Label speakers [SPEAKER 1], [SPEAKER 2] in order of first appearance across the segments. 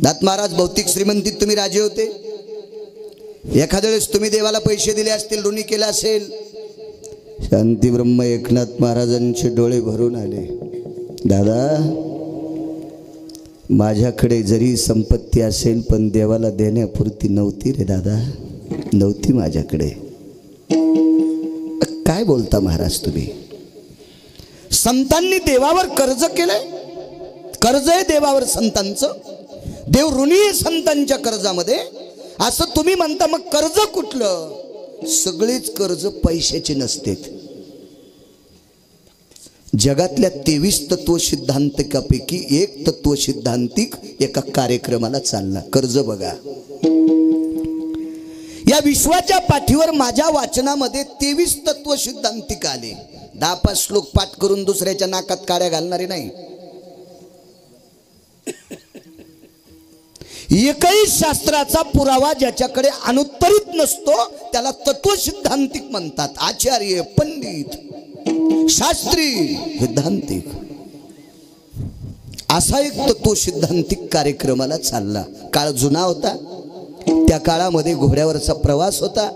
[SPEAKER 1] नाथ महाराज भौतिक श्रीमंतीत तुम्ही राजे होते। एखाद्या वेळेस तुम्ही देवाला पैसे दिले असतील, ऋणी केला असेल। शांती ब्रह्म एकनाथ महाराजांचे डोळे भरून आले। दादा, माझ्याकडे जरी संपत्ती असेल पण देवाला देण्यापुरती नव्हती रे दादा, नव्हती माझ्याकडे। काय बोलता महाराज तुम्ही? संतांनी देवावर कर्ज केलंय, कर्ज आहे देवावर संतांचं, देव ऋणी आहे संतांच्या कर्जामध्ये, असं तुम्ही म्हणता। मग कर्ज कुठलं? सगळेच कर्ज पैशाचे नसतेत। जगातल्या 23 तत्व सिद्धांतिकापैकी एक तत्व सिद्धांतिक एका कार्यक्रमाला चालला। कर्ज बघा, या विश्वाच्या पाठीवर माझ्या वाचनामध्ये 23 तत्व सिद्धांतिक आले। 10-5 श्लोक पाठ करून दुसऱ्याच्या नाकात काड्या घालणारे नाही। एकही शास्त्राचा पुरावा ज्याच्याकडे अनुत्तरित नसतो त्याला तत्व सिद्धांतिक म्हणतात। आचार्य, पंडित, शास्त्री, सिद्धांतिक, असा एक तत्व सिद्धांतिक कार्यक्रमाला चालला। काळ जुना होता, त्या काळामध्ये घोड्यावरचा प्रवास होता।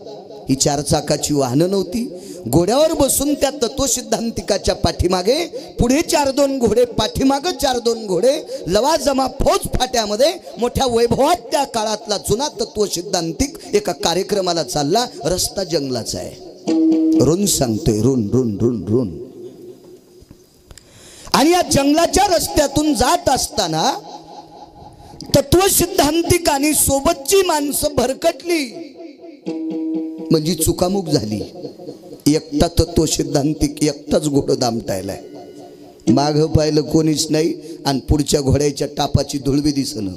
[SPEAKER 1] ही 4 चाकाची वाहनं नव्हती। घोड्यावर बसून त्या तत्व सिद्धांतिकाच्या पाठीमागे पुढे 4-2 घोडे, पाठीमागे 4-2 घोडे, लवाजमा फौज फाट्यामध्ये मोठ्या वैभवात त्या काळातला जुना तत्व सिद्धांतिक एका कार्यक्रमाला चालला। रस्ता जंगलाचा आहे, ऋण सांगतोय, ऋण ऋण ऋण ऋण। आणि या जंगलाच्या रस्त्यातून जात असताना तत्व सिद्धांतिक आणि सोबतची माणसं भरकटली, म्हणजे चुकामुक झाली। एकटा तत्व सिद्धांतिक एकटाच घोडं दामटायलाय, माग पाहिलं कोणीच नाही आणि पुढच्या घोड्याच्या टापाची धुळवी दिसणं,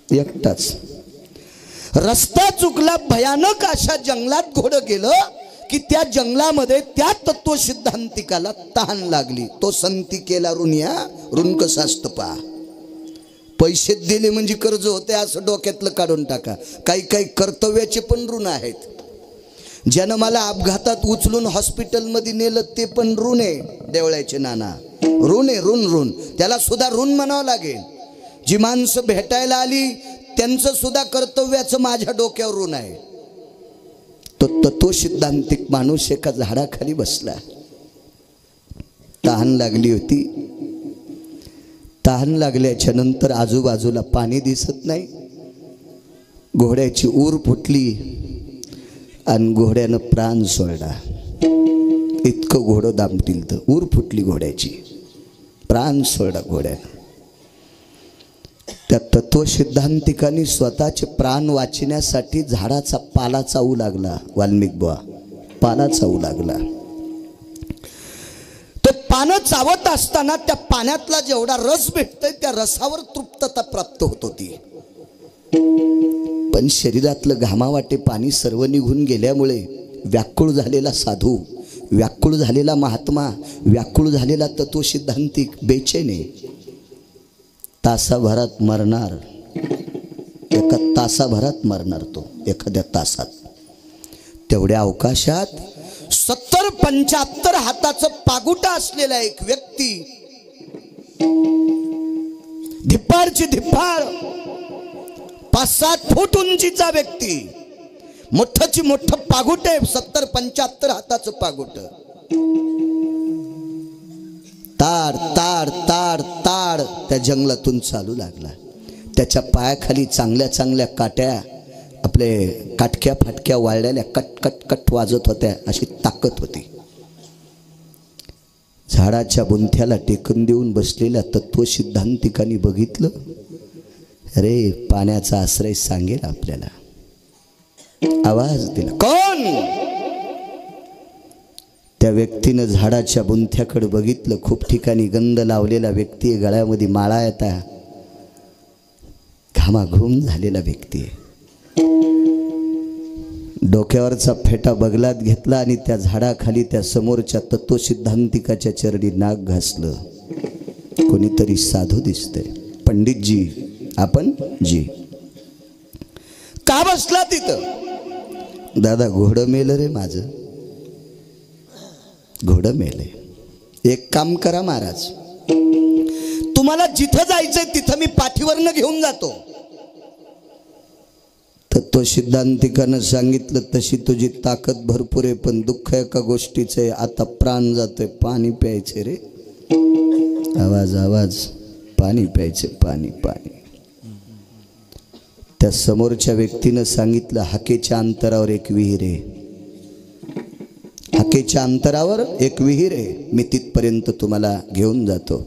[SPEAKER 1] एकटाच। रस्ता चुकला, भयानक अशा जंगलात घोडं गेलं की त्या जंगलामध्ये त्या तत्व सिद्धांतिकाला तहान लागली। तो संती केला ऋणिया, ऋण कसं असतं पहा। पैसे दिले म्हणजे कर्ज होते असं डोक्यातलं काढून टाका। काही काही कर्तव्याचे पण ऋण आहेत। ज्यानं मला अपघातात उचलून हॉस्पिटलमध्ये नेलं ते पण ऋण आहे। देवळाचे नाना ऋण आहे, ऋण ऋण, त्याला सुद्धा ऋण म्हणावं लागेल। जी माणसं भेटायला आली त्यांचं सुद्धा कर्तव्याचं माझ्या डोक्यावर ऋण आहे। तो तत्व सिद्धांतिक माणूस एका झाडाखाली बसला, तहान लागली होती। तहान लागल्याच्या नंतर आजूबाजूला पाणी दिसत नाही। घोड्याची ऊर फुटली आणि घोड्यानं प्राण सोडला। इतकं घोडं दामटील तर ऊर फुटली घोड्याची, प्राण सोडला घोड्यानं। त्या तत्व सिद्धांतिकांनी स्वतःचे प्राण वाचण्यासाठी झाडाचा पाला चावू लागला। वाल्मिक बुवा पाला चावू लागला। तो पानं चावत असताना त्या पाण्यातला जेवढा रस भेटतोय त्या रसावर तृप्तता प्राप्त होत होती। पण शरीरातलं घामावाटे पाणी सर्व निघून गेल्यामुळे व्याकुळ झालेला साधू, व्याकुळ झालेला महात्मा, व्याकुळ झालेला तत्व सिद्धांतिक बेचैन आहे। तासाभरात मरणार, एका तासाभरात मरणार तो, एखाद्या तासात। तेवढ्या अवकाशात 70-75 हाताचं पागुटा असलेला एक व्यक्ती, धिप्पाडची धिप्पाड, 5-7 फूट उंचीचा व्यक्ती, मोठ्याची मोठं पागुट आहे, 70-75 हाताचं पागुट। ताड ताड ताड ताड त्या जंगलातून चालू लागला। त्याच्या पायाखाली चांगल्या चांगल्या काट्या, आपले काटक्या फाटक्या वाळलेल्या कट कट कट वाजत होत्या, अशी ताकद होती। झाडाच्या बुंथ्याला टेकून देऊन बसलेल्या तत्व सिद्धांतिकांनी बघितलं, अरे पाण्याचा आश्रय सांगेल आपल्याला। आवाज दिला, कोण? त्या व्यक्तीनं झाडाच्या बुंथ्याकडे बघितलं। खूप ठिकाणी गंध लावलेला व्यक्ती आहे, गळ्यामध्ये माळा येता, घामाघूम झालेला व्यक्ती आहे। डोक्यावरचा फेटा बगलात घेतला आणि त्या झाडाखाली त्या समोरच्या तत्व सिद्धांतिकाच्या चरणी नाक घासलं। कोणीतरी साधू दिसतंय, पंडितजी, आपण जी का बसला तिथं? दादा घोडं मेलं रे माझं, घोडं मेले। एक काम करा महाराज, तुम्हाला जिथं जायचंय तिथं मी पाठीवरनं घेऊन जातो. तत्व सिद्धांतिकानं सांगितलं तशी तुझी ताकद भरपूर आहे, पण दुःख एका गोष्टीचं आहे, आता प्राण जातोय, पाणी प्यायचे रे. आवाज आवाज, पाणी प्यायचे, पाणी पाणी. त्या समोरच्या व्यक्तीनं सांगितलं हाकेच्या अंतरावर एक विहीर आहे, हाकेच्या अंतरावर एक विहीर आहे, मी तिथपर्यंत तुम्हाला घेऊन जातो.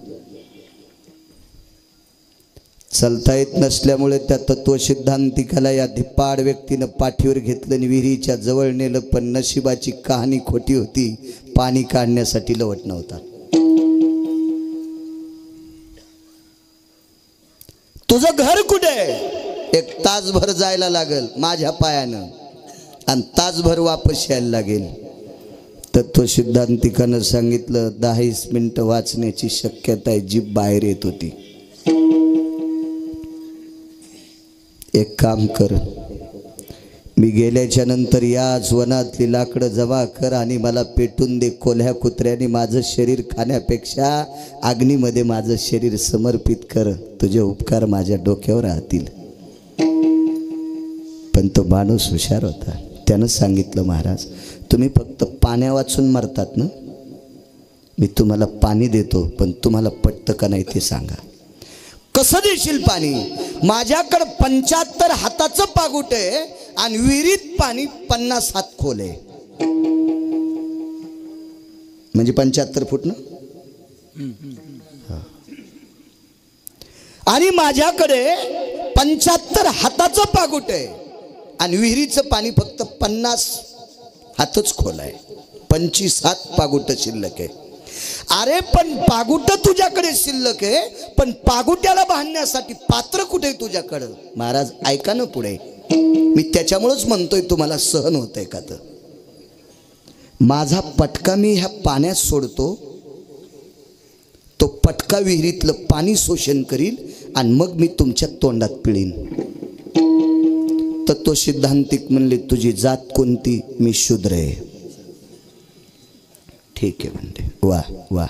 [SPEAKER 1] चलता येत नसल्यामुळे त्या तत्वसिद्धांतिकाला या धिप्पाड व्यक्तीनं पाठीवर घेतलं आणि विहिरीच्या जवळ नेलं. पण नशिबाची कहाणी खोटी होती, पाणी काढण्यासाठी लवट नव्हता. तुझं घर कुठे? एक तासभर जायला लागल माझ्या पायानं आणि तासभर वापस यायला लागेल. तत्वसिद्धांतिकानं सांगितलं 10 मिनिटं वाचण्याची शक्यता आहे. जीभ बाहेर येत होती. एक काम कर, मी गेल्याच्या नंतर याच वनातली लाकडं जमा कर आणि मला पेटून दे. कोल्ह्या कुत्र्याने माझं शरीर खाण्यापेक्षा अग्नीमध्ये माझं शरीर समर्पित कर. तुझे उपकार माझ्या डोक्यावर राहतील. पण तो माणूस हुशार होता. त्यानं सांगितलं महाराज तुम्ही फक्त पाण्या वाचून मरतात ना, मी तुम्हाला पाणी देतो, पण तुम्हाला पटतं का नाही ते सांगा. कसं देशील पाणी? माझ्याकडं 75 हाताचं पागुट आहे आणि विहिरीत पाणी 50 हात खोल आहे, म्हणजे 75 फूट ना. आणि माझ्याकडे 75 हाताचं पागुट आहे आणि विहिरीचं पाणी फक्त 50 हातच खोल आहे. 25 हात पागुट शिल्लक आहे. अरे पण पागुट तुझ्याकडे शिल्लक आहे, पण पागुट्याला बांधण्यासाठी पात्र कुठे तुझ्याकडं? महाराज ऐका ना पुढे, मी त्याच्यामुळेच म्हणतोय तुम्हाला सहन होतंय का? तर माझा पटका मी ह्या पाण्यात सोडतो, तो पटका विहिरीतलं पाणी शोषण करील आणि मग मी तुमच्या तोंडात पिळीन. तर तो सिद्धांतिक म्हणले तुझी जात कोणती? मी शूद्र आहे. ठीक आहे म्हणते. वा वा.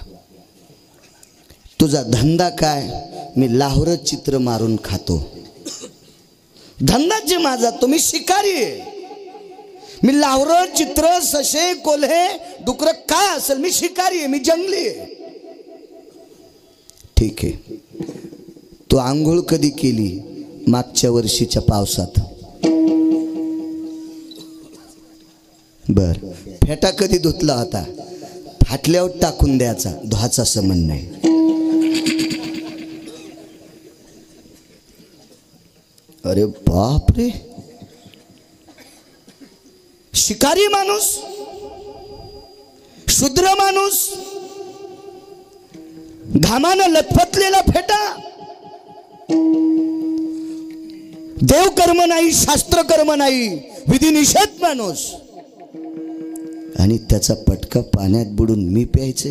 [SPEAKER 1] तुझा धंदा काय? मी लाहोर चित्र मारून खातो. धंदा जे माझा, तो मी शिकारी आहे. मी लाहोर चित्र, ससे, कोल्हे, डुकर काय असेल, मी शिकारी आहे, मी जंगली आहे. ठीक आहे. तू आंघोळ कधी केली? मागच्या वर्षीच्या पावसात. बर. फेटा कधी धुतला होता? फाटल्यावर टाकून द्यायचा, धुवाचा संबंध नाही. अरे बाप रे, शिकारी माणूस, शूद्र माणूस, घामानं लथपथलेला फेटा, देवकर्म नाही, शास्त्रकर्म नाही, विधिनिषेध माणूस, आणि त्याचा पटका पाण्यात बुडून मी प्यायचे.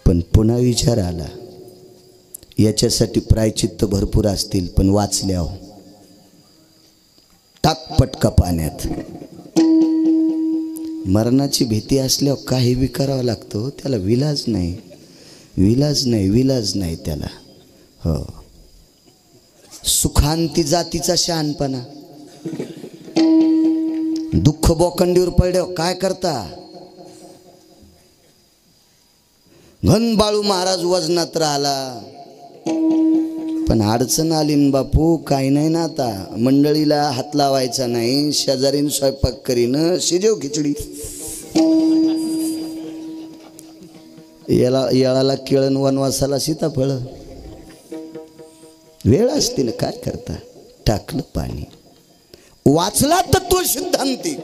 [SPEAKER 1] पण पुन्हा विचार आला, याच्यासाठी प्रायचित्त भरपूर असतील, पण वाचल्या टाक पटका पाण्यात. मरणाची भीती असल्यावर काही बी करावं लागतं. त्याला विलाज नाही, विलाज नाही, विलाज नाही त्याला. हो, सुखांती जातीचा शहाणपणा. दुःख बोकंडीवर पडल्यावर काय करता? घन बाळू महाराज वजनात राहिला, पण अडचण आली न बापू. काही नाही ना, आता मंडळीला हात लावायचा नाही, शेजारीन स्वयंपाक करीन, शिजेव खिचडी. येळाला केळण, वनवासाला सीताफळ. वेळ असते ना, काय करता? टाकलं पाणी. वाचला तत्व सिद्धांतिक.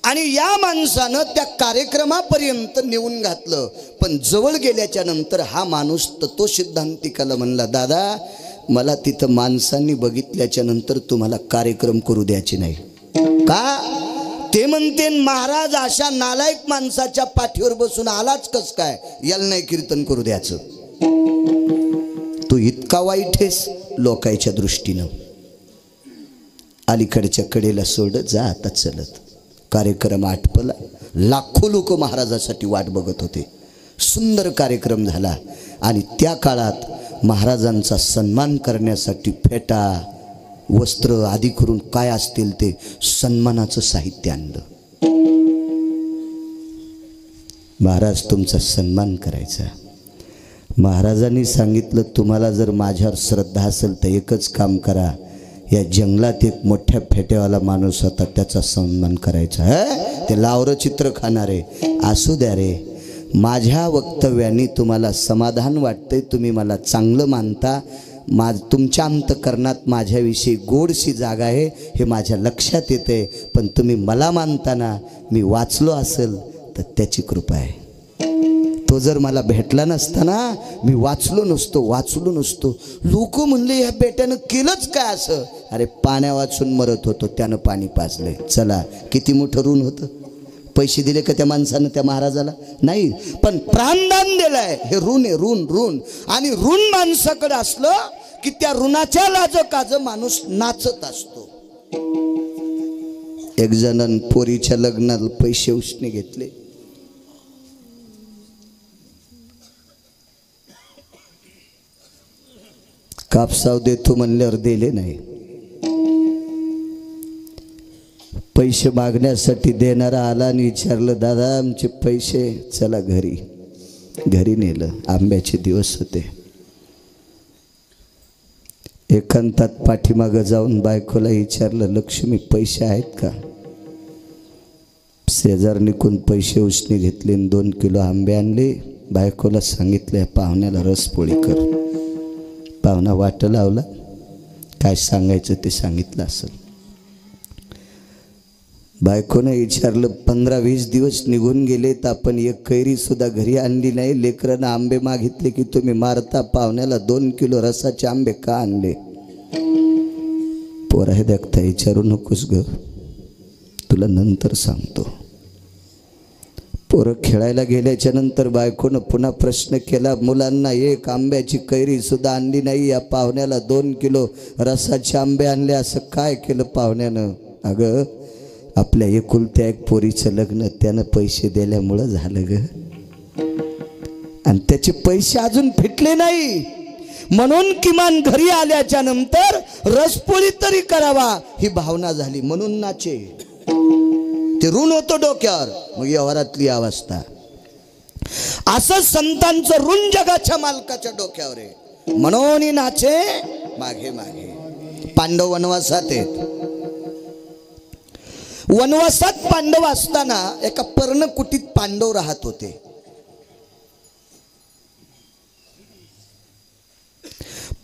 [SPEAKER 1] आणि या माणसानं त्या कार्यक्रमापर्यंत नेऊन घातलं. पण जवळ गेल्याच्या नंतर हा माणूस तत्व सिद्धांतिकाला म्हणला, दादा मला तिथं माणसांनी बघितल्याच्या नंतर तुम्हाला कार्यक्रम करू द्यायचे नाही. का? ते म्हणते महाराज अशा नालायक माणसाच्या पाठीवर बसून आलाच कस काय? याला नाही कीर्तन करू द्यायचं. तू इतका वाईट आहेस लोकांच्या दृष्टीनं. अलीकडच्या कडेला सोड, जा आता चलत. कार्यक्रम आटपला. लाखो लोक महाराजासाठी वाट बघत होते. सुंदर कार्यक्रम झाला आणि त्या काळात महाराजांचा सन्मान करण्यासाठी फेटा, वस्त्र आदी करून काय असतील ते सन्मानाचं साहित्य आणलं. महाराज तुमचा सन्मान करायचा. महाराजांनी सांगितलं, तुम्हाला जर माझ्यावर श्रद्धा असेल तर एकच काम करा, या जंगलात एक मोठ्या फेट्यावाला माणूस होता, त्याचा सन्मान करायचा. ते लावरं चित्र खाणारे असू द्या रे, माझ्या वक्तव्याने तुम्हाला समाधान वाटतंय, तुम्ही मला चांगलं मानता, तुमच्या अंतकरणात माझ्याविषयी गोडशी जागा आहे हे माझ्या लक्षात येते, पण तुम्ही मला मानताना मी वाचलो असेल तर त्याची कृपा आहे. तो जर मला भेटला नसताना मी वाचलो नसतो. लोक म्हणले या बेट्यानं केलंच काय असं? अरे पाण्या वाचून मरत होतो, त्यानं पाणी पाजलंय. चला, किती मोठं ऋण होतं. पैसे दिले का त्या माणसानं त्या महाराजाला? नाही, पण प्राणदान दिलंय. हे ऋण आहे, ऋण. आणि ऋण माणसाकडे असलं की त्या ऋणाच्या लाजकाज माणूस नाचत असतो. एक जणांनी पोरीच्या लग्नाला पैसे उसने घेतले. कापसाव देतो म्हणल्यावर दिले नाही. पैसे मागण्यासाठी देणारा आला आणि विचारलं, दादा आमचे पैसे. चला घरी नेलं. आंब्याचे दिवस होते. एकांतात पाठीमागं जाऊन बायकोला विचारलं, लक्ष्मी पैसे आहेत का? शेजारनीकून पैसे उसने घेतले, 2 किलो आंबे आणले. बायकोला सांगितलं, पाहुण्याला रसपोळी कर. पाहुणा वाट लावला. काय सांगायचं ते सांगितलं असेल. बायकोनं विचारलं, 15-20 दिवस निघून गेले तर आपण एक कैरी सुद्धा घरी आणली नाही. लेकरानं आंबे मागितले की तुम्ही मारता. पाहुण्याला 2 किलो रसाचे आंबे का आणले? पोर आहे देखता, विचारू नकोस ग, तुला नंतर सांगतो. पोरं खेळायला गेल्याच्या नंतर बायकोनं पुन्हा प्रश्न केला, मुलांना एक आंब्याची कैरी सुद्धा आणली नाही, या पाहुण्याला 2 किलो रसाचे आंबे आणले, असं काय केलं पाहुण्यानं? अगं, आपल्या एकुलत्या एक पोरीचं लग्न त्यानं पैसे दिल्यामुळं झालं ग, आणि त्याचे पैसे अजून फिटले नाही, म्हणून किमान घरी आल्याच्या नंतर रसपोळी तरी करावा ही भावना झाली, म्हणून नाचे. ते ऋण होतं डोक्यावर. मग व्यवहारातली अवस्था. असं संतांचं ऋण जगाच्या मालकाच्या डोक्यावर आहे, म्हणून नाचे मागे मागे. पांडव वनवासात आहेत. वनवासात पांडव असताना एका पर्णकुटीत पांडव राहत होते.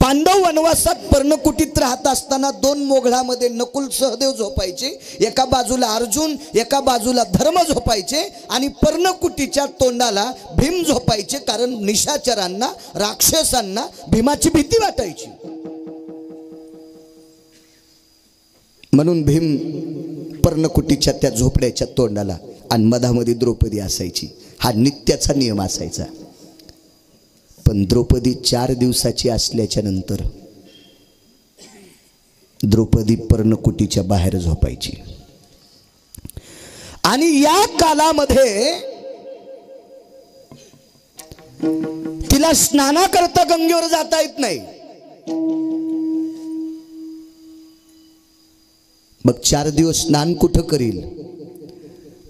[SPEAKER 1] पांडव वनवासात पर्णकुटीत राहत असताना 2 मोगळामध्ये नकुल सहदेव झोपायचे. एका बाजूला अर्जुन, एका बाजूला धर्म झोपायचे, आणि पर्णकुटीच्या तोंडाला भीम झोपायचे, कारण निशाचरांना, राक्षसांना भीमाची भीती वाटायची. म्हणून भीम पर्णकुटीच्या त्या झोपड्याच्या तोंडाला, आणि मधामध्ये द्रौपदी असायची. हा नित्याचा नियम असायचा. पण द्रौपदी 4 दिवसाची असल्याच्या नंतर द्रौपदी पर्णकुटीच्या बाहेर झोपायची. आणि या कालामध्ये तिला स्नानाकरता गंगेवर जाता येत नाही. मग 4 दिवस स्नान कुठं करील?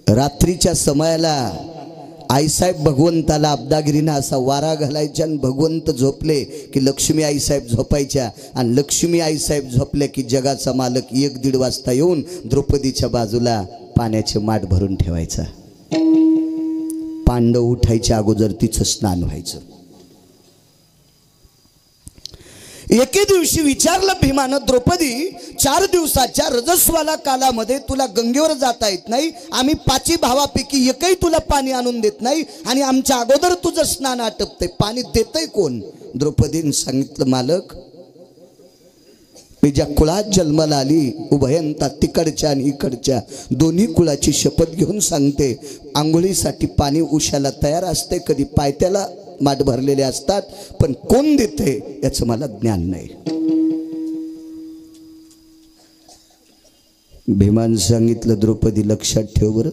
[SPEAKER 1] रात्रीच्या समयाला आईसाहेब भगवंताला अब्दागिरीनं असा वारा घालायच्या, आणि भगवंत झोपले की लक्ष्मी आईसाहेब झोपायच्या, आणि लक्ष्मी आईसाहेब झोपल्या की जगाचा मालक 1-1:30 वाजता येऊन द्रौपदीच्या बाजूला पाण्याचे माठ भरून ठेवायचा. पांडव उठायच्या अगोदर तिचं स्नान व्हायचं. एके दिवशी विचारलं भीमानं, द्रौपदी 4 दिवसाच्या रजस्वाला कालामध्ये तुला गंगेवर जाता येत नाही, आम्ही 5 भावापैकी एकही तुला पाणी आणून देत नाही, आणि आमच्या अगोदर तुझं स्नान आटपतंय, पाणी देतंय कोण? द्रौपदीने सांगितलं, मालक, मी ज्या कुळात जन्माला आली, उभयंता तिकडच्या आणि इकडच्या दोन्ही कुळाची शपथ घेऊन सांगते, आंघोळीसाठी पाणी उशाला तयार असते, कधी पायथ्याला माठ भरलेले असतात, पण कोण देते याचं मला ज्ञान नाही. भीमानं सांगितलं, द्रौपदी लक्षात ठेव बरं,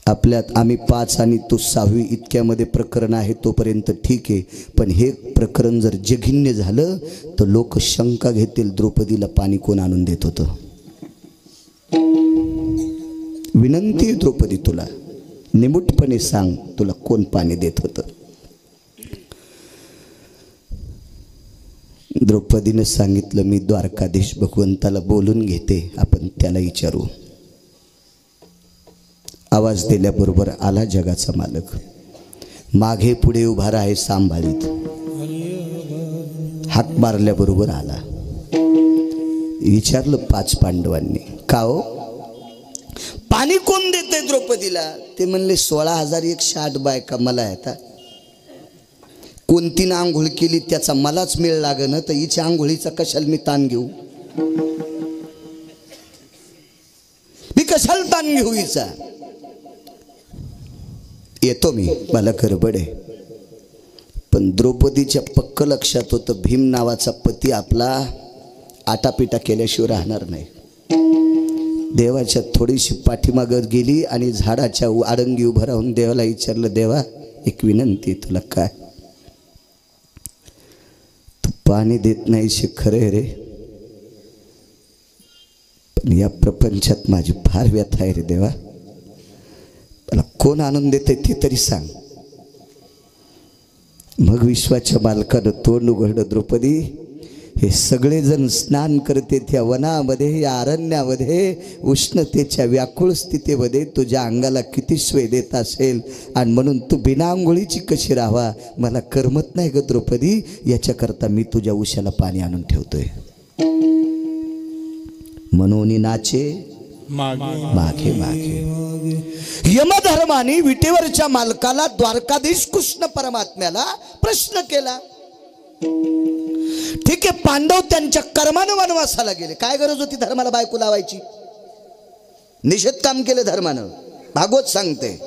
[SPEAKER 1] आपल्यात आम्ही 5 आणि तू 6वी इतक्यामध्ये प्रकरण आहे तोपर्यंत ठीक आहे, पण हे प्रकरण जर जघन्य झालं तर लोक शंका घेतील द्रौपदीला पाणी कोण आणून देत होतं. विनंती द्रौपदी तुला निमूटपणे सांग, तुला कोण पाणी देत होतं. द्रौपदीने सांगितलं, मी द्वारकाधीश भगवंताला बोलून घेते, आपण त्याला विचारू. आवाज दिल्याबरोबर आला जगाचा मालक. मागे पुढे उभा आहे सांभाळीत. हाक मारल्याबरोबर आला. विचारलं 5 पांडवांनी, का हो पाणी कोण देते द्रौपदीला? ते म्हणले 16,108 बायका मला आहेत. कोणतीनं आंघोळ केली त्याचा मलाच मेळ लागणं, तर हिच्या आंघोळीचा कशाला मी ताण घेऊ? मी कशाला ताण घेऊ हिचा? येतो मी, मला गडबड आहे. पण द्रौपदीच्या पक्क लक्षात होतं भीम नावाचा पती आपला आटापिटा केल्याशिवाय राहणार नाही. देवाच्या थोडीशी पाठीमागत गेली आणि झाडाच्या आडंगी उभं राहून देवाला विचारलं, देवा एक विनंती तुला. काय? तू पाणी देत नाहीशी खरे रे, पण या प्रपंचात माझी फार व्यथा आहे रे देवा. मला कोण आणून देते ते तरी सांग. मग विश्वाच्या मालकानं तोंड उघडलं, द्रौपदी हे सगळेजण स्नान करते त्या वनामध्ये, या अरण्यामध्ये, उष्णतेच्या व्याकुळ स्थितीमध्ये तुझ्या अंगाला किती स्वेद देत असेल, आणि म्हणून तू बिना आंघोळीची कशी राहावा मला करमत नाही ग द्रौपदी. याच्याकरता मी तुझ्या उशाला पाणी आणून ठेवतोय. म्हणून नाचे मागे मागे. यमधर्माने विटेवरच्या मालकाला द्वारकाधीश कृष्ण परमात्म्याला प्रश्न केला. ठीक आहे, पांडव त्यांच्या कर्मानं वनवासाला गेले, काय गरज होती धर्माला बायको लावायची? निषेध काम केले धर्मानं. भागवत सांगते,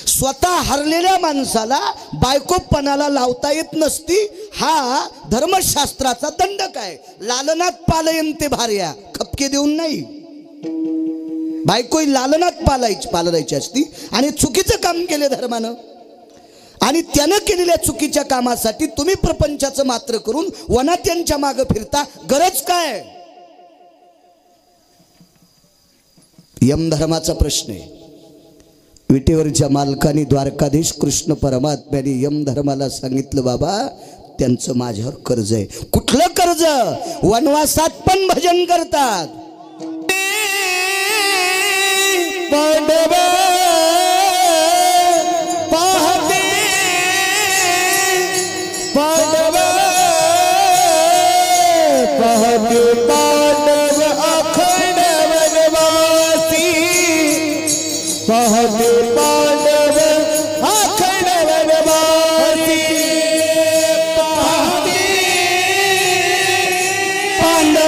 [SPEAKER 1] स्वतः हरलेल्या माणसाला बायकोपणाला लावता येत नसती, हा धर्मशास्त्राचा दंडक आहे. लालनात पालयन ते भार्या, खपके देऊन नाही. बायको लालनात पालायची असती, आणि चुकीचं काम केले धर्मानं, आणि त्यानं केलेल्या चुकीच्या कामासाठी तुम्ही प्रपंचाचं मात्र करून वनात त्यांच्या मागे फिरता, गरज काय? यमधर्माचा प्रश्न आहे. विटेवरच्या मालकाने द्वारकाधीश कृष्ण परमात्म्याने यमधर्माला सांगितलं, बाबा त्यांचं माझ्यावर कर्ज आहे. कुठलं कर्ज? वनवासात पण भजन करतात. पांडव पाहते पांडव पाहते पांडव अखंड वनवासी पाहते पांडव अखंड वनवासी पाहते पांडव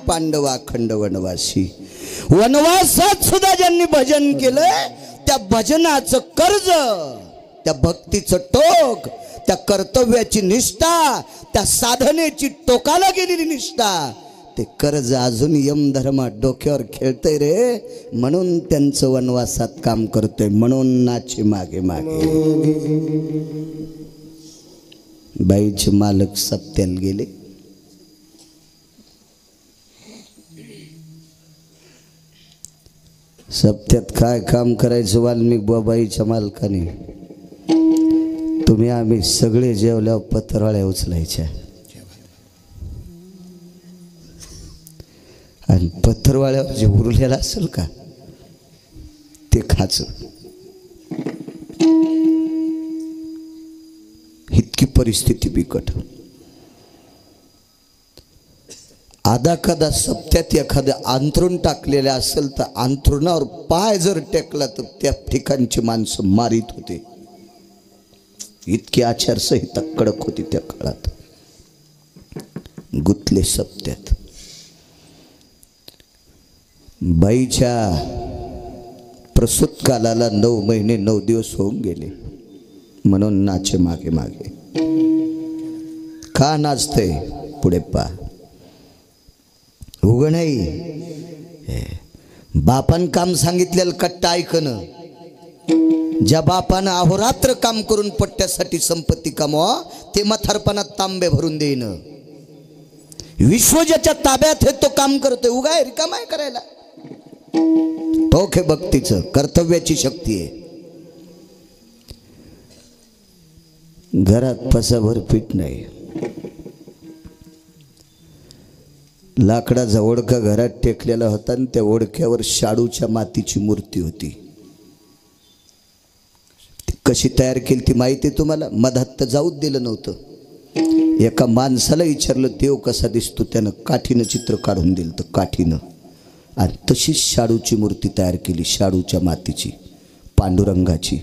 [SPEAKER 1] पांडव अखंड वनवासी. वनवासात सुद्धा ज्यांनी भजन केलंय त्या भजनाचं कर्ज, त्या भक्तीचं टोक, त्या कर्तव्याची निष्ठा, त्या साधनेची टोकाला गेलेली निष्ठा, ते कर्ज अजून यमधर्मा डोक्यावर खेळतंय रे. म्हणून त्यांचं वनवासात काम करतोय, म्हणून नाची मागे मागे. बाईचे मालक सत्याला गेले. सप्त्यात काय काम करायचं वाल्मिक बाबाईच्या मालकाने. तुम्ही आम्ही सगळे जेवल्यावर पत्रावळ्या उचलायच्या आणि पत्रावळ्यावर जे उरलेलं असेल का ते खायचं. इतकी परिस्थिती बिकट. आधा कदा सप्त्यात एखादं अंथरूण टाकलेलं असेल तर अंथरुणावर पाय जर टेकला तर त्या ठिकाणची माणसं मारित होते. इतकी आचारसंहिता कडक होती त्या काळात. गुतले सप्त्यात. बाईच्या प्रसूत कालाला 9 महिने 9 दिवस होऊन गेले. म्हणून नाचे मागे मागे. का नाचते पुढे पा. उग नाही. बापान काम सांगितलेलं कट्टा ऐकणं. ज्या बापानं अहोरात्र काम करून पट्ट्यासाठी संपत्ती कमवा ते म्हातारपणात तांबे भरून देणं. विश्व ज्याच्या ताब्यात आहे तो काम करतोय. उगा रिकाम आहे करायला. टोक आहे भक्तीचं, कर्तव्याची शक्ती आहे. घरात पसाभर पीठ नाही. लाकडाचा ओढका घरात टेकलेला होता आणि त्या ओढक्यावर शाडूच्या मातीची मूर्ती होती. ती कशी तयार केली ती माहिती आहे तुम्हाला. मधात तर जाऊच दिलं नव्हतं. एका माणसाला विचारलं देव कसा दिसतो, त्यानं काठीनं चित्र काढून दिलं तर काठीनं. आणि तशीच शाडूची मूर्ती तयार केली, शाडूच्या मातीची, पांडुरंगाची.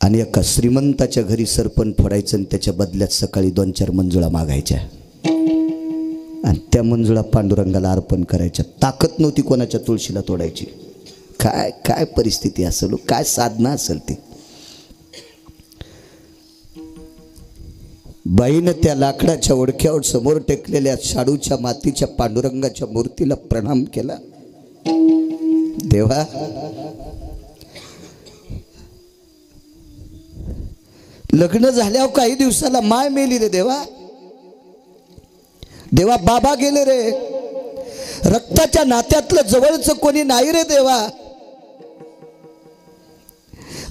[SPEAKER 1] आणि एका श्रीमंताच्या घरी सरपण फोडायचं आणि त्याच्या बदल्यात सकाळी 2-4 मंजुळा मागायच्या आणि त्या मंजुळा पांडुरंगाला अर्पण करायच्या. ताकद नव्हती कोणाच्या तुळशीला तोडायची. काय काय परिस्थिती असेल, काय साधना असेल ती. बाईनं त्या लाकडाच्या ओढक्यावर समोर टेकलेल्या शाडूच्या मातीच्या पांडुरंगाच्या मूर्तीला प्रणाम केला. देवा, लग्न झाल्यावर काही दिवसाला माय मेली रे देवा. देवा, बाबा गेले रे. रक्ताच्या नात्यातलं जवळचं कोणी नाही रे देवा.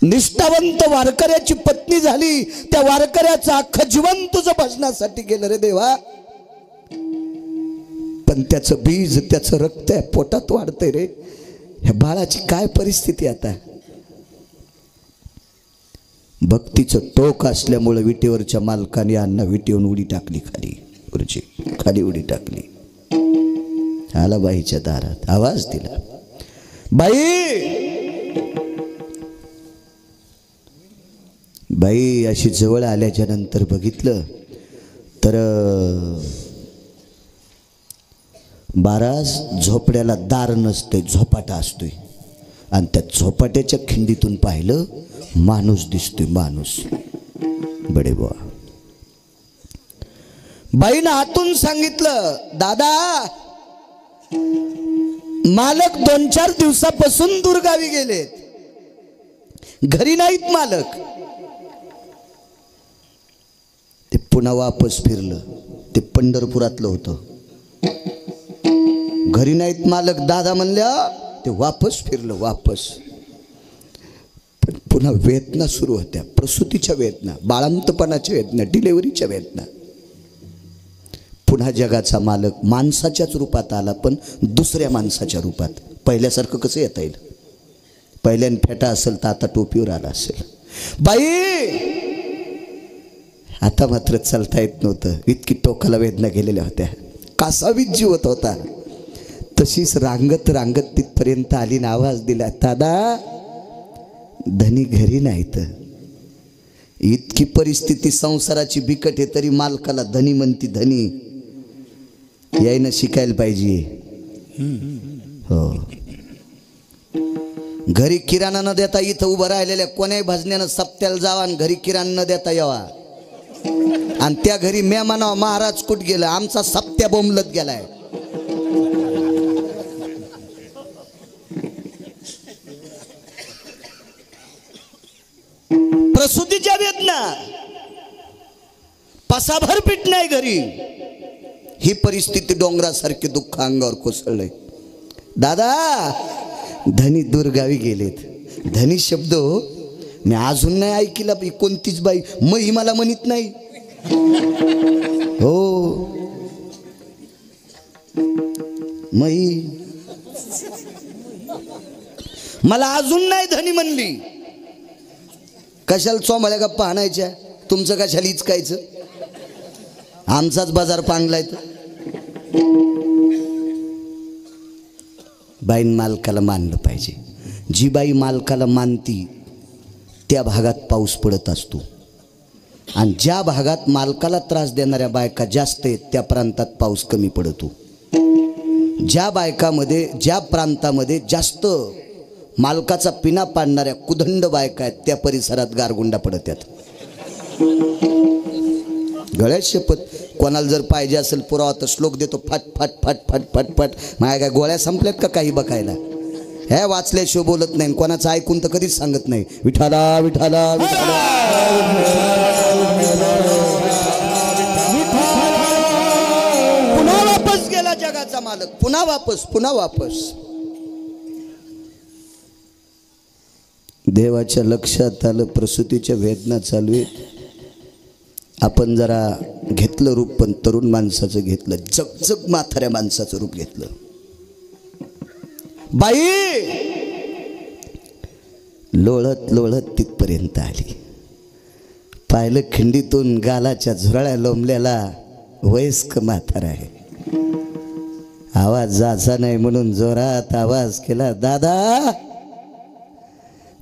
[SPEAKER 1] निष्ठावंत वारकऱ्याची पत्नी झाली, त्या वारकऱ्याचं अख्खं जीवन तुझं भजनासाठी गेलं रे देवा. पण त्याचं बीज, त्याचं रक्त पोटात वाढतंय रे. ह्या बाळाची काय परिस्थिती आता. भक्तीचं टोक असल्यामुळे विटेवरच्या मालकाने अण्णा विटेवून उडी टाकली खाली. गुरुजी खाली उडी टाकली. आला बाईच्या दारात, आवाज दिला, बाई. बाई अशी जवळ आल्याच्या नंतर बघितलं तर 12 झोपड्याला दार नसते, झोपाटा असतोय. आणि त्या झोपाट्याच्या खिंडीतून पाहिलं माणूस दिसतोय, माणूस. बडे बुवा. बाईनं आतून सांगितलं, दादा, मालक 2-4 दिवसापासून दूरगावी गेलेत, घरी नाहीत मालक. ते पुन्हा वापस फिरलं. ते पंढरपुरातलं होतं. घरी नाहीत मालक दादा म्हणल्या, ते वापस फिरलं, वापस. पण पुन्हा वेदना सुरू होत्या. प्रसूतीच्या वेदना, बाळंतपणाच्या वेदना, डिलेव्हरीच्या वेदना. पुन्हा जगाचा मालक माणसाच्याच रूपात आला, पण दुसऱ्या माणसाच्या रूपात. पहिल्यासारखं कसं येता येईल. पहिल्यान फेटा असेल तर आता टोपीवर आला असेल. बाई, आता मात्र चालता येत नव्हतं. इतकी टोकाला वेदना गेलेल्या होत्या. कासावीत जीवत होता. तशीच रांगत रांगत तिथपर्यंत आली. आवाज दिला, दादा, धनी घरी नाहीत. इतकी परिस्थिती संसाराची बिकट आहे तरी मालकाला धनी म्हणती. धनी यायनं शिकायला पाहिजे. हो, घरी किराणा न देता इथं उभं राहिलेल्या कोण्याही भजण्यानं सप्त्याला जावा आणि घरी किराणा न देता यावा. आणि त्या घरी म्या म्हणावं महाराज कुठ गेलं, आमचा सप्त्या बोंबलत गेलाय. प्रसूतीच्या वेदना, पसाभर पीठ नाही घरी. ही परिस्थिती डोंगरासारखे दुःख अंगावर कोसळलंय. दादा, धनी दूरगावी गेलेत. धनी शब्द मी अजून नाही ऐकला. कोणतीच बाई मही मला म्हणत नाही. हो, मही मला अजून नाही धनी म्हणली. कशाला चोमाळ्या गप्पा आणायच्या, तुमचं कशाला इचकायचं, आमचाच बाजार पांगलाय. तर बाईन मालकाला मानलं पाहिजे. जी बाई मालकाला मानती त्या भागात पाऊस पडत असतो. आणि ज्या भागात मालकाला त्रास देणाऱ्या बायका जास्त आहेत त्या प्रांतात पाऊस कमी पडतो. ज्या बायकामध्ये, ज्या प्रांतामध्ये जास्त मालकाचा पिना पाडणाऱ्या कुदंड बायका आहेत त्या परिसरात गारगुंडा पडत आहेत. गळ्यात शपथ. कोणाला जर पाहिजे असेल पुरावा तर श्लोक देतो. फाट फाट फाट फाट फाट फाट. माझ्या काय गोळ्या संपल्यात का काही बघायला? हे वाचल्याशिवाय बोलत नाही, कोणाचं ऐकून तर कधीच सांगत नाही. विठाला विठाला विठाला. पुन्हा वापस गेला जगाचा मालक. पुन्हा वापस, पुन्हा वापस. देवाच्या लक्षात आलं प्रसूतीच्या वेदना चालू आहेत. आपण जरा घेतलं रूप, पण तरुण माणसाचं घेतलं. जगजग म्हाताऱ्या माणसाचं रूप घेतलं. बाई लोळत लोळत तिथपर्यंत आली. पाहिलं खिंडीतून गालाच्या झुरळ्या लोंबलेला वयस्क म्हातारा आहे. आवाज जायचा नाही म्हणून जोरात आवाज केला, दादा.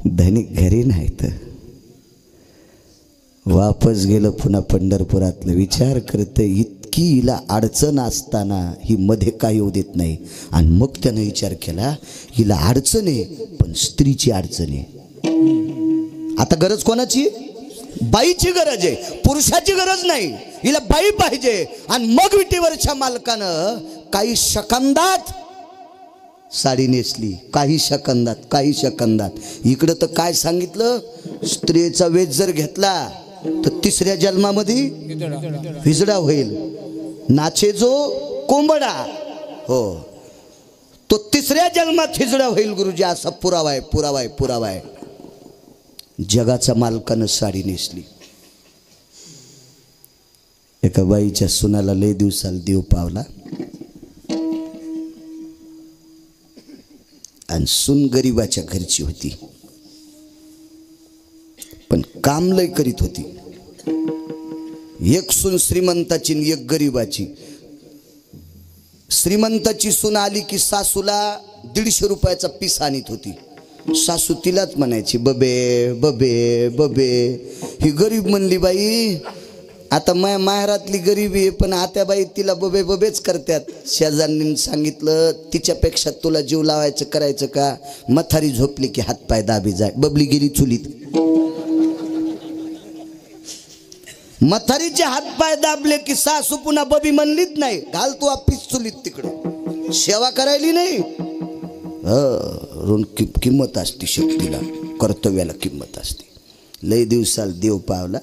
[SPEAKER 1] धनिक घरी नाही तर वापस गेलं पुन्हा पंढरपुरातलं. विचार करते इतकी हिला अडचण असताना ही मध्ये काय येऊ देत नाही. आणि मग त्यानं विचार केला हिला अडचण आहे पण स्त्रीची अडचण आहे. आता गरज कोणाची? बाईची गरज आहे, पुरुषाची गरज नाही. हिला बाई पाहिजे. आणि मग विटीवरच्या मालकानं काही सेकंदात साडी नेसली. काही सेकंदात, काही सेकंदात. इकडं तर काय सांगितलं, स्त्रीचा वेध जर घेतला तर तिसऱ्या जन्मामध्ये हिजडा होईल. नाचे जो कोंबडा, हो तो तिसऱ्या जन्मात हिजडा होईल. गुरुजी असा पुरावा आहे, पुरावा आहे, पुरावा आहे. जगाच्या मालकानं साडी नेसली. एका बाईच्या सुनाला लय दिवसाला देव पावला. आणि सून गरीबाच्या घरची होती पण काम लय करीत होती. एक सून श्रीमंताची आणि एक गरीबाची. श्रीमंताची सून आली की सासूला 150 रुपयाचा पीस आणत होती. सासू तिलाच म्हणायची बबे बबे बबे. ही गरीब म्हणली, बाई आता माहेरातली गरीबी आहे पण आत्याबाई तिला बबे बबेच करतात. शेजाऱ्यांनी सांगितलं तिच्यापेक्षा तुला जीव लावायचं करायचं का? मथारी झोपली की हातपाय दाबी जाय. बबली गेली चुलीत. मथारीचे हातपाय दाबले की सासू पुन्हा बबी म्हणलीच नाही, घाल तू आपीच चुलीत तिकडं. सेवा करायली नाही. किंमत असते शक्तीला, कर्तव्याला किंमत असते. लय दिवसाला देव पावला.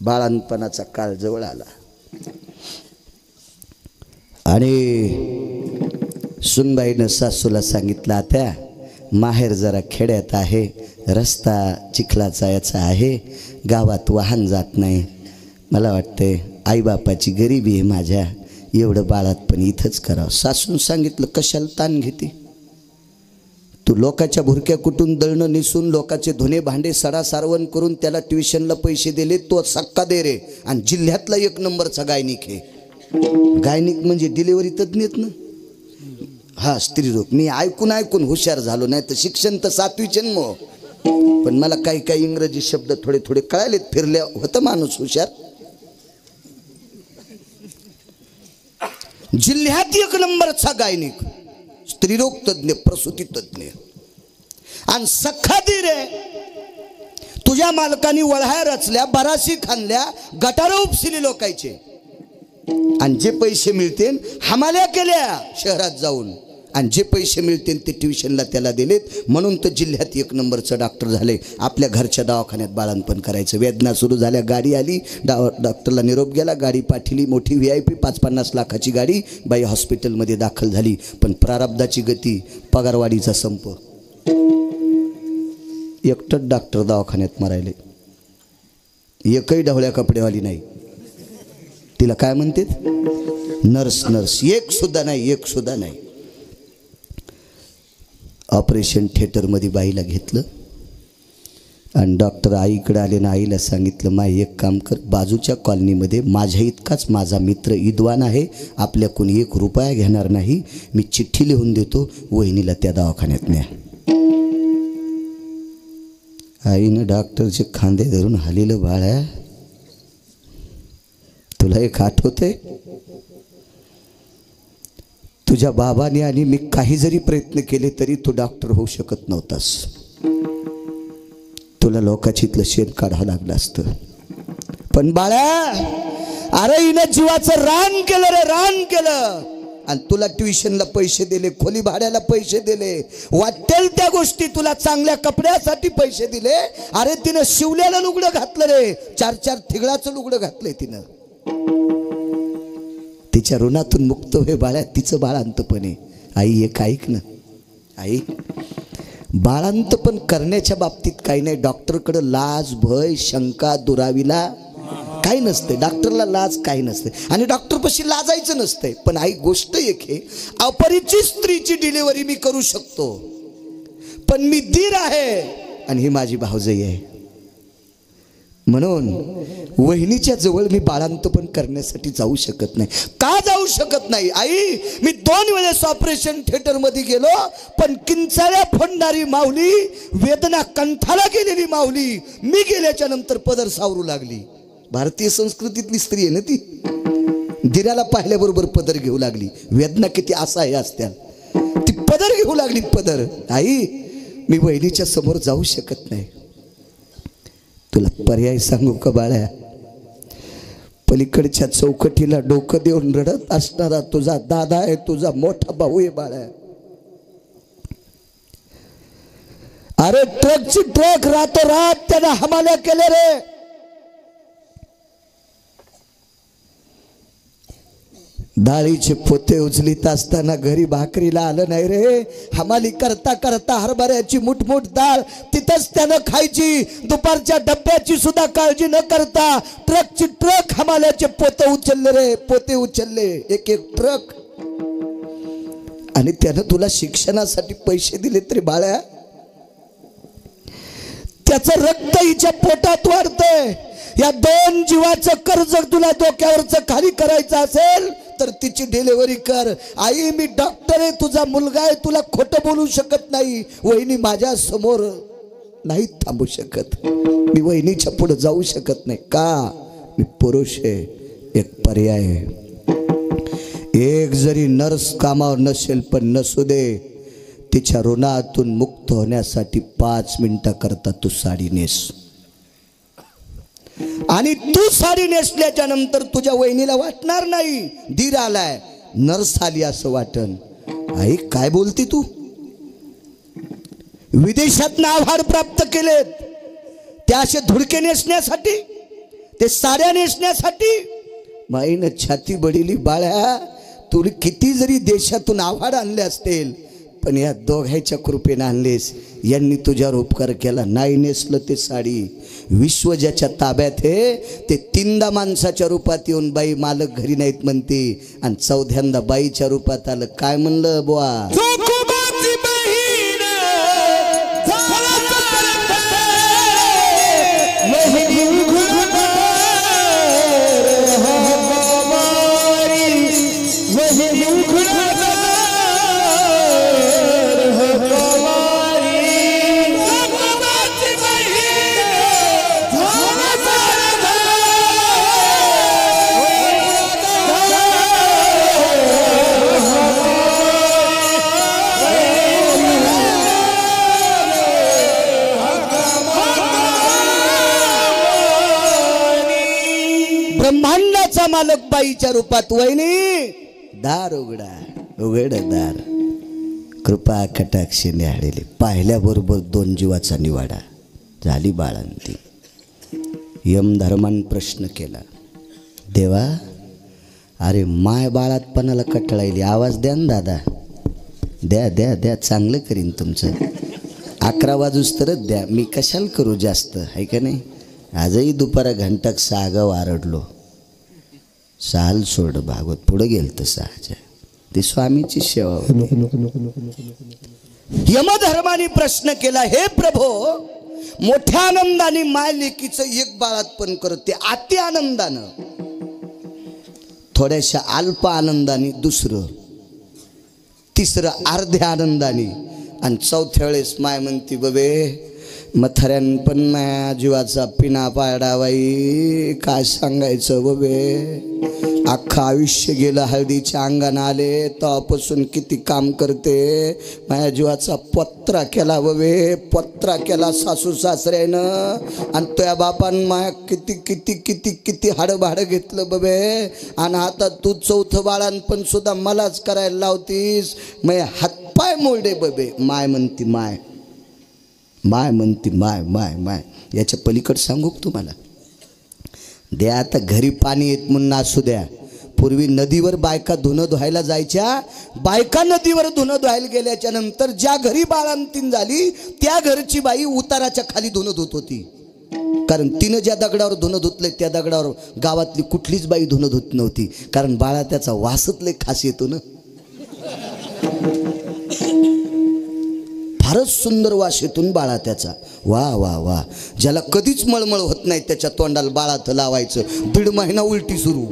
[SPEAKER 1] बाळांपणाचा काळ जवळ आला आणि सुनबाईनं सासूला सांगितलं, आता माहेर जरा खेड्यात आहे, रस्ता चिखलाचा याचा आहे, गावात वाहन जात नाही. मला वाटतंय आईबापाची गरिबी आहे माझ्या, एवढं बाळात पण इथंच करावं. सासून सांगितलं, कशाला ताण घेते तू? लोकाच्या भुरक्या कुटून दळणं निसून लोकाचे धुणे भांडे सडा सारवण करून त्याला ट्युशनला पैसे दिले, तो सक्का दे रे. आणि जिल्ह्यातला 1 नंबरचा गायनिक आहे. गायनिक म्हणजे डिलिव्हरी तज्ञच ना. हा, स्त्रीरोग. मी ऐकून हुशार झालो, नाही तर शिक्षण तर 7वीचे मग. पण मला काही इंग्रजी शब्द थोडे थोडे कळालेत. फिरल्या होतं माणूस हुशार. जिल्ह्यात 1 नंबरचा गायनिक, स्त्रीरोग तज्ञ, प्रसूती तज्ञ. आणि सखादी रे, तुझ्या मालकानी वळहाय रचल्या, बराशी खाल्ल्या, गटार उपसिली लोकायचे. आणि जे पैसे मिळतील हमाल्या केल्या शहरात जाऊन, आणि जे पैसे मिळतील ते ट्युशनला त्याला दिलेत. म्हणून तर जिल्ह्यात 1 नंबरचं डॉक्टर झाले. आपल्या घरच्या दवाखान्यात बाळंतपण करायचं. वेदना सुरू झाल्या, गाडी आली, डॉक्टरला निरोप गेला, गाडी पाठवली, मोठी VIP 5-50 लाखाची गाडी. बाई हॉस्पिटलमध्ये दाखल झाली. पण प्रारब्धाची गती, पगारवाढीचा संप. एकटंच डॉक्टर दवाखान्यात मरायले. एकही ढवळ्या कपडेवाली नाही. तिला काय म्हणते? नर्स. एक सुद्धा नाही. ऑपरेशन थिएटरमध्ये बाईला घेतलं आणि डॉक्टर आईकडे आले ना आईला सांगितलं, माय एक काम कर, बाजूच्या कॉलनीमध्ये माझ्या इतकाच माझा मित्र इद्वान आहे, आपल्याकडून 1 रुपया घेणार नाही, मी चिठ्ठी लिहून देतो, वहिनीला त्या दवाखान्यात न्या. आईनं डॉक्टरचे खांदे धरून हालेलं, बाळा तुला एक आठवतंय, तुझ्या बाबाने आणि मी काही जरी प्रयत्न केले तरी तू डॉक्टर होऊ शकत नव्हतास. तुला लोकांचीतलं शेण काढावं लागलं असतं. पण बाळा, अरे हिनं जीवाचं रान केलं रे, रान केलं. आणि तुला ट्युशनला पैसे दिले, खोली भाड्याला पैसे दिले, वाटेल त्या गोष्टी, तुला चांगल्या कपड्यासाठी पैसे दिले. अरे तिनं शिवलेलं लुगडं घातलं रे, 4-4 ठिगळाचं लुगडं घातलंय तिनं. तिच्या ऋणातून मुक्त होय बाळा, तिचं बाळांतपणे. आई एक ऐक ना, आई बाळांतपण करण्याच्या बाबतीत काही नाही. डॉक्टरकडे लाज, भय, शंका दुरावीला काही नसते. डॉक्टरला लाज काही नसते आणि डॉक्टरपाशी लाजायचं नसतंय. पण आई गोष्ट एक आहे, अपरिचित स्त्रीची डिलिव्हरी मी करू शकतो, पण मी दीर आहे आणि ही माझी भावजई आहे. म्हणून वहिनीच्या जवळ मी बाळांतपण करण्यासाठी जाऊ शकत नाही. का जाऊ शकत नाही? आई, मी 2 वेळेस ऑपरेशन थिएटरमध्ये गेलो, पण किंचाळ्या फोडणारी माऊली, वेदना कंठाला गेलेली माऊली मी गेल्याच्या नंतर पदर सावरू लागली. भारतीय संस्कृतीतली स्त्री आहे ना ती. दिराला पाहिल्याबरोबर पदर घेऊ लागली. वेदना किती असहाय्य असत्या, ती पदर घेऊ लागली. पदर. आई, मी वहिनीच्या समोर जाऊ शकत नाही. तुला पर्याय सांगू का बाळा? पलीकडच्या चौकटीला डोकं देऊन रडत असणारा तुझा दादा आहे, तुझा मोठा भाऊ आहे बाळा. अरे ट्रकची ट्रक रातोरात त्यानं हमाल्या केले रे. डाळीचे पोते उचलीत असताना घरी भाकरीला आलं नाही रे. हमाली करता करता हरभऱ्याची मुठमुठ डाळ तिथंच त्यानं खायची. दुपारच्या डब्याची सुद्धा काळजी न करता ट्रकची ट्रक हमाल्याचे पोते उचलले रे, पोते उचलले, एक ट्रक. आणि त्यानं तुला शिक्षणासाठी पैसे दिले तरी बाळा, त्याचं रक्त हिच्या पोटात वाढतंय. या 2 जीवाचं कर्ज तुला डोक्यावरचं खाली करायचं असेल तर तिची डिलिव्हरी कर. आई, मी डॉक्टर आहे, तुझा मुलगा आहे, तुला खोटं बोलू शकत नाही. वहिनी माझ्या समोर नाही थांबू शकत. मी वहिनीच्या पुढे जाऊ शकत नाही. का? मी पुरुष आहे. एक पर्याय आहे. एक जरी नर्स कामावर नसेल पण नसू दे, तिच्या ऋणातून मुक्त होण्यासाठी 5 मिनिटाकरता तू साडी नेस. आणि तू साडी नेसल्याच्या नंतर तुझ्या वहिनीला वाटणार नाही दीर आलाय, नर्स आली असं वाटन. आई, काय बोलती तू? विदेशात आव्हाड प्राप्त केलेत ते असे धुडके नेसण्यासाठी, ते साड्या नेसण्यासाठी. माईनं छाती बडिली. बाळा, तू किती जरी देशातून आव्हाड आणले असतील पण या दोघांच्या कृपेने आणलेस. यांनी तुझ्यावर उपकार केला. नाही नेसलं ते साडी. विश्व ज्याच्या ताब्यात आहे ते 3दा माणसाच्या रूपात येऊन बाई मालक घरी नाहीत म्हणते आणि 4थ्यांदा बाईच्या रूपात आलं. काय म्हणलं बुवा? आला मालक बाईच्या रूपात, वहिनी दार उघडा, उघड दार. कृपा कटाक्षी न्याहाळली, पाहिल्याबरोबर 2 जीवाचा निवाडा. झाली बाळंती. यमधर्मान प्रश्न केला, देवा अरे माय बाळातपणाला कटळायली, आवाज द्या ना दादा, द्या द्या द्या, चांगलं करीन तुमचं. 11 वाजूस तरच द्या, मी कशाला करू जास्त, आहे का नाही. आजही दुपारा घंटाक 6 आरडलो, साल सोड भागवत पुढे गेल तर सहज. ती स्वामीची सेवा होती. यमधर्माने प्रश्न केला, हे प्रभो मोठ्या आनंदाने माय लेकीचं एक बाळातपण करते, अति आनंदानं, थोड्याशा अल्प आनंदाने दुसरं, तिसरं अर्ध्या आनंदाने, आणि चौथ्या वेळेस माय म्हणती बबे मथऱ्यान पण माया जीवाचा पिना पाडा बाई, काय सांगायचं बबे. अख्खं आयुष्य गेलं हळदीच्या अंगानं आले तेव्हापासून किती काम करते, माझ्या जीवाचा पत्रा केला बबे, पत्रा केला सासू सासऱ्यानं, आणि तुझ्या बापान माया किती किती किती किती हाडं भाडं घेतलं बबे, आणि आता तू 4थं बाळांपण सुद्धा मलाच करायला लावतीस, मग हातपाय मोडे बबे. माय म्हणती माय, माय म्हणती माय माय माय. याच्या पलीकडे सांगू तुम्हाला, द्या आता घरी पाणी येत म्हणून असू द्या. पूर्वी नदीवर बायका धुणं धुवायला जायच्या, बायका नदीवर धुणं धुवायला गेल्याच्या नंतर ज्या घरी बाळंतीण झाली त्या घरची बाई उताराच्या खाली धुणं धुत होती, कारण तिनं ज्या दगडावर धुणं धुतले त्या दगडावर गावातली कुठलीच बाई धुणं धुत नव्हती, कारण बाळा त्याचा वासच लय खास येतो ना. फारच सुंदर वास येतून बाळा त्याचा, वा वा वा. ज्याला कधीच मळमळ होत नाही त्याच्या तोंडाला बाळात लावायचं, 1.5 महिना उलटी सुरू,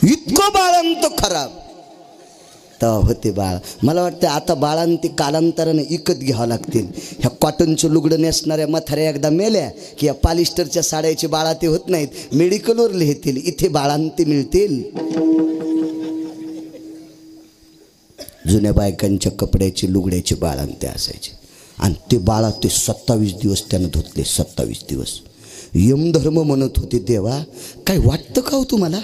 [SPEAKER 1] इतकं बाळांत खराब तर होते बाळ. मला वाटतं आता बाळांती कालांतराने इकत घ्यावं लागतील. ह्या कॉटनचं लुगडं नेसणाऱ्या म्हाताऱ्या एकदा मेल्या की या पॉलिस्टरच्या साड्याची बाळाती होत नाहीत, मेडिकलवर लिहितील इथे बाळांती मिळतील. जुन्या बायकांच्या कपड्याची लुगड्याची बाळंते असायचे, आणि ते बाळा ते 27 दिवस त्यानं धुतले, 27 दिवस. यमधर्म म्हणत होते, देवा काय वाटतं का हो तुम्हाला.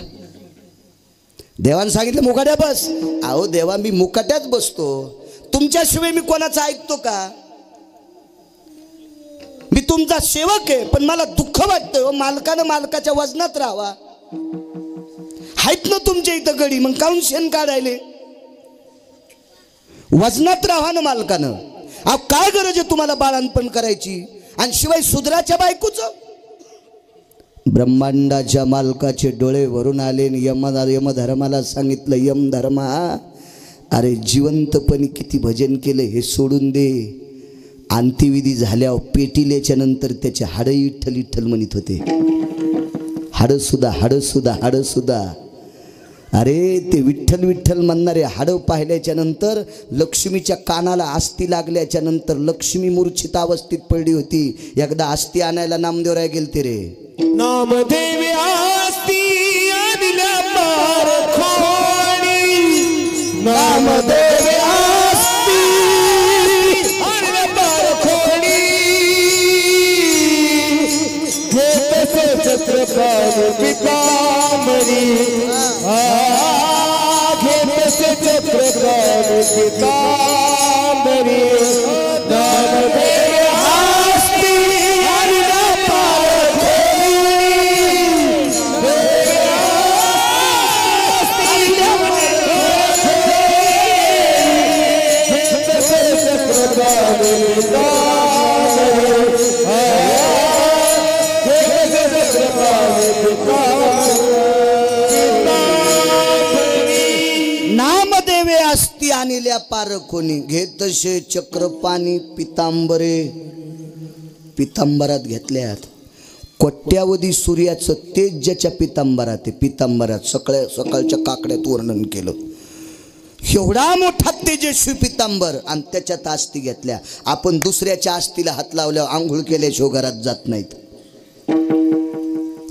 [SPEAKER 1] देवानं सांगितलं मुकाट्या बस. अहो देवा मी मुकाट्याच बसतो, तुमच्याशिवाय मी कोणाचं ऐकतो का. मी तुमचा सेवक आहे, पण मला दुःख वाटतं मालकानं मालकाच्या वजनात राहावा. आहेत ना तुमच्या इथं गडी, मग काऊन शेण काढायले. वजनात राहा ना मालकानं. अहो काय गरज आहे तुम्हाला बाळांपण करायची, आणि शिवाय सुधराच्या बायकोचं. ब्रह्मांडाच्या मालकाचे डोळे भरून आले, यमधर्माला सांगितलं, यमधर्मा अरे जिवंतपणी किती भजन केलं हे सोडून दे. अंत्यविधी झाल्यावर पेटिल्याच्या नंतर त्याचे हाडं इठ्ठल इठ्ठल म्हणत होते, हाडं सुद्धा हाडं सुद्धा हाडं सुद्धा. अरे ते विठ्ठल विठ्ठल म्हणणारे हाडं पाहिल्याच्या नंतर लक्ष्मीच्या कानाला आस्ती लागल्याच्या नंतर लक्ष्मी मूर्छित अवस्थेत पडली होती. एकदा आस्ती आणायला नामदेवराय गेलते रे.
[SPEAKER 2] नामदेवी आस्ती आणल्या पार खोडी, नामदेवी आस्ती आणल्या पार खोडी, घेतसे छत्रपाणी पितांबरी, घेतसे छत्रपाणी पितांबरी, नामदेवी आस्ती आणल्या पार खोडी,
[SPEAKER 1] नामदेवे अस्ति आणल्या पार कोणी, घेतसे चक्रपाणी पितांबरे. पितांबरात घेतल्यात कोट्यावधी सूर्याचं तेज ज्याच्या पितांबरात आहे, पितांबरात सकाळच्या काकड्यात वर्णन केलं. एवढा मोठा तेजस्वी पितांबर, आणि त्याच्यात आस्ती घेतल्या. आपण दुसऱ्याच्या आस्तीला हात लावल्यावर आंघोळ केल्याशिवाय घरात जात नाहीत,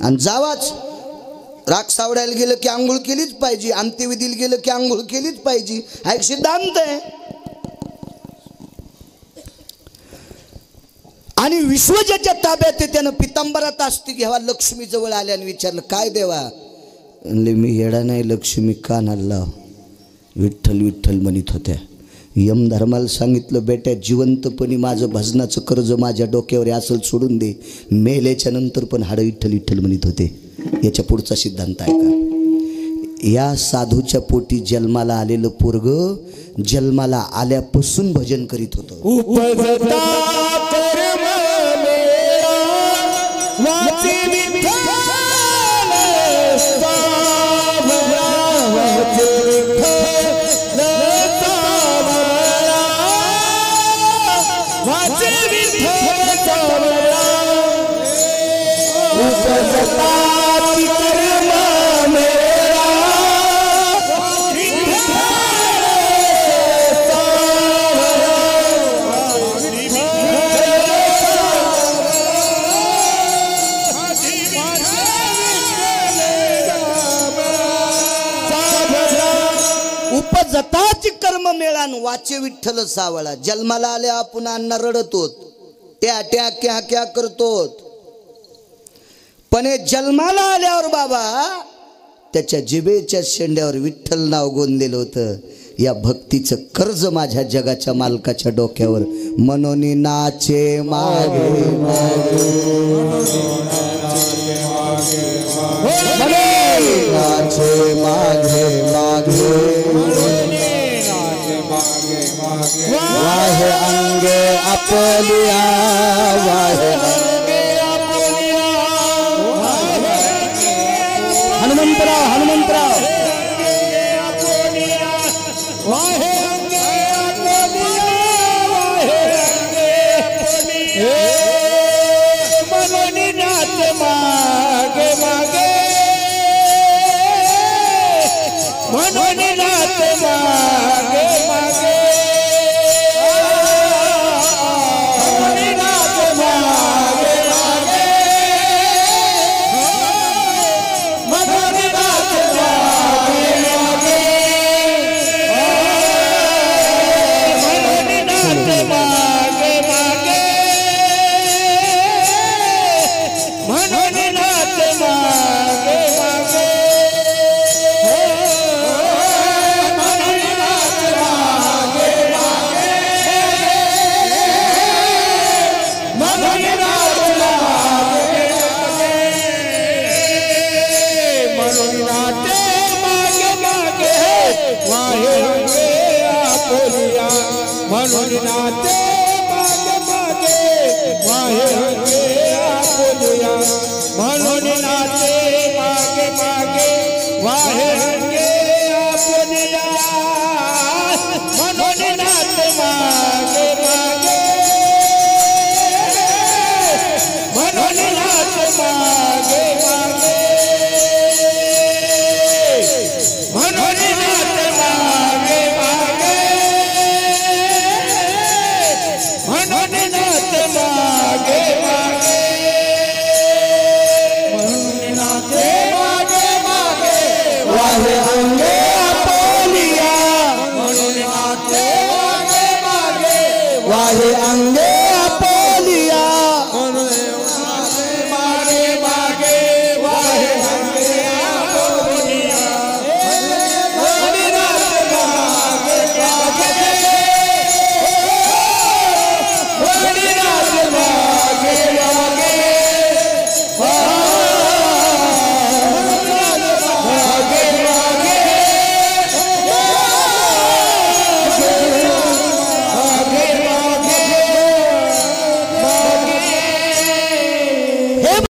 [SPEAKER 1] आणि जावाच राग सावडायला गेलं की आंघोळ केलीच पाहिजे, अंत्यविधीला गेलं की आंघोळ केलीच पाहिजे, हा एक सिद्धांत आहे. आणि विश्व ज्याच्या ताब्यात आहे त्यानं पितांबरात असती घ्यावा. लक्ष्मी जवळ आल्याने विचारलं, काय देवा? म्हणले, मी येडा नाही, लक्ष्मी कान हल्ला विठ्ठल विठ्ठल म्हणत होत्या. यमधर्माला सांगितलं, बेट्या जिवंतपणी माझं भजनाचं कर्ज माझ्या डोक्यावर असेल सोडून दे, मेल्याच्या नंतर पण हाडं विठ्ठल विठ्ठल म्हणत होते. याच्या पुढचा सिद्धांत आहे का? या साधूच्या पोटी जन्माला आलेलं पोरग जन्माला आल्यापासून भजन करीत होतं.
[SPEAKER 2] उपजता कर्म मेरा वाची विठ्ठल सावरा, वाची विठ्ठल सावरा, वाची विठ्ठल सावरा. उपजता कर्म मेरा
[SPEAKER 1] उपजताची कर्म मेळान वाचे विठ्ठल सावळा. जन्माला आले आपण अण्णा रडतोत, त्या ट्या क्या क्या करतोत, पण हे जन्माला आल्यावर बाबा त्याच्या जिभेच्या शेंड्यावर विठ्ठल नाव गोंदलेलं होतं. या भक्तीचं कर्ज माझ्या जगाच्या मालकाच्या डोक्यावर. म्हणून नाचे मागे मागे, नाचे मागे मागे, वाहे अंगे आपलिया, वाहे हनुमंतराव हनुमंतराव,
[SPEAKER 2] वाहे अंगे आपलिया, वाहे अंगे मनोनी नाच मागे मागे, मनोनी नाच मागे मागे, मनोनी नाच मागे मागे, मनोनी नाच मागे मागे, मनोनी नाच मागे मागे, मनोनी नाच मागे मागे. मनोनी नाचे मागे मागे, वाहे अंगे आपलिया, मनोनी नाचे मागे मागे, वाहे अंगे आपलिया, मनोनी नाच मागे मागे, मनोनी नाच मागे मागे, मनोनी नाच मागे मागे, मनोनी नाच मागे मागे, मनोनी नाचे मागे मागे,
[SPEAKER 1] वाहे अंगे आपलिया,
[SPEAKER 2] मनोनी नाचे मागे मागे,
[SPEAKER 1] वाहे अंगे